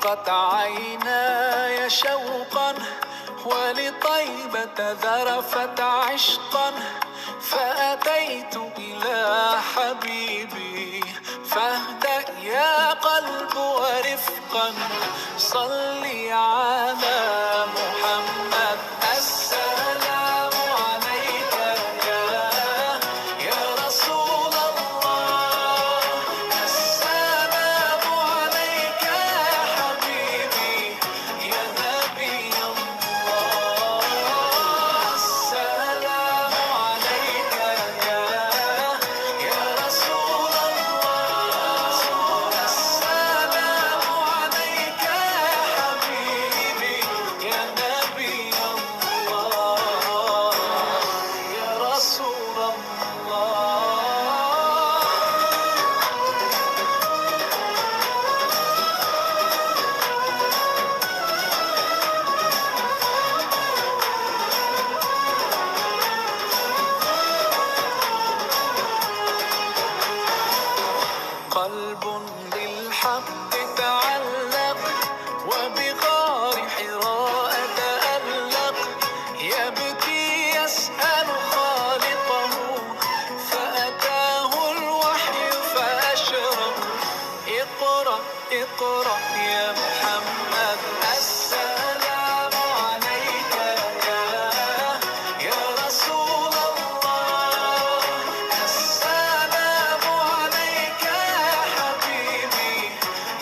اشتاقت عيناي شوقا ولطيبة ذرفت عشقا، فأتيت إلى حبيبي فاهدأ يا قلب ورفقا، صلي على محمد. السلام عليك يا رسول الله، السلام عليك يا حبيبي يا نبي الله، السلام عليك يا رسول الله، السلام عليك يا حبيبي يا نبي الله يا رسول الله. قلب بالحق تعلق وبغار حراء تألق، يبكي يسأل خالقه فأتاه الوحي فأشرق. اقرأ اقرأ يا محمد. السلام عليك يا رسول الله، السلام عليك يا حبيبي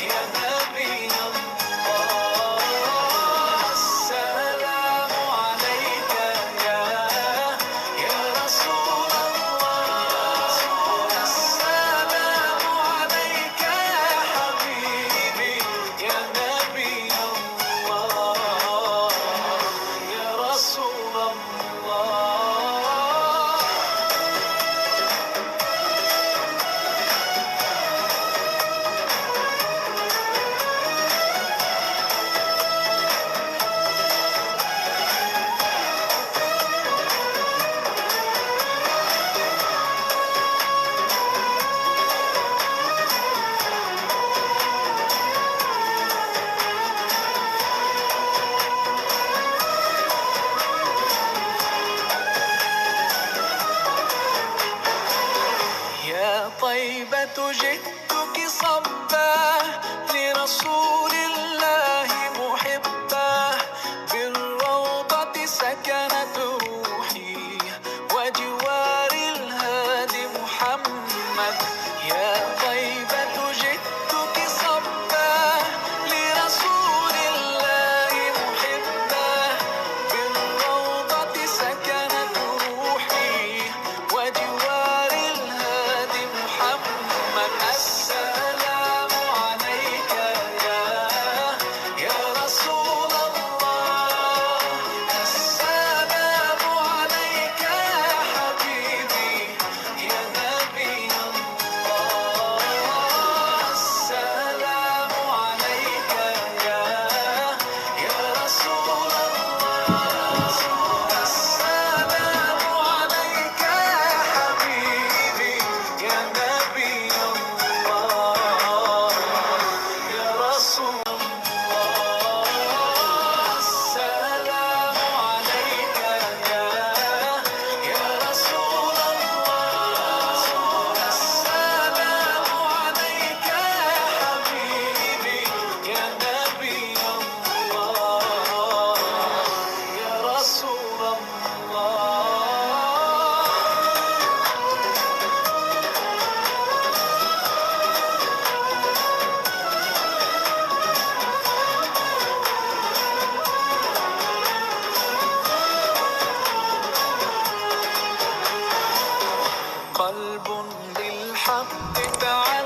يا نبي الله، السلام عليك يا رسول الله، السلام عليك يا حبيبي يا نبي الله يا رسول الله. يا طيبة جئتك صبا لرسول الله محبا، بالروضة سكنت روحي وجوار الهادي محمد. يا طيبة جئتك صبا لرسول الله محبا، بالروضة سكنت روحي وجوار الهادي محمد. السلام عليك يا رسول الله، السلام عليك يا حبيبي يا نبي الله، السلام عليك يا رسول الله، السلام عليك يا حبيبي يا نبي الله يا رسول الله، السلام عليك يا رسول الله، السلام عليك يا حبيبي يا نبي الله يا رسول الله. قلب بالحق تعالى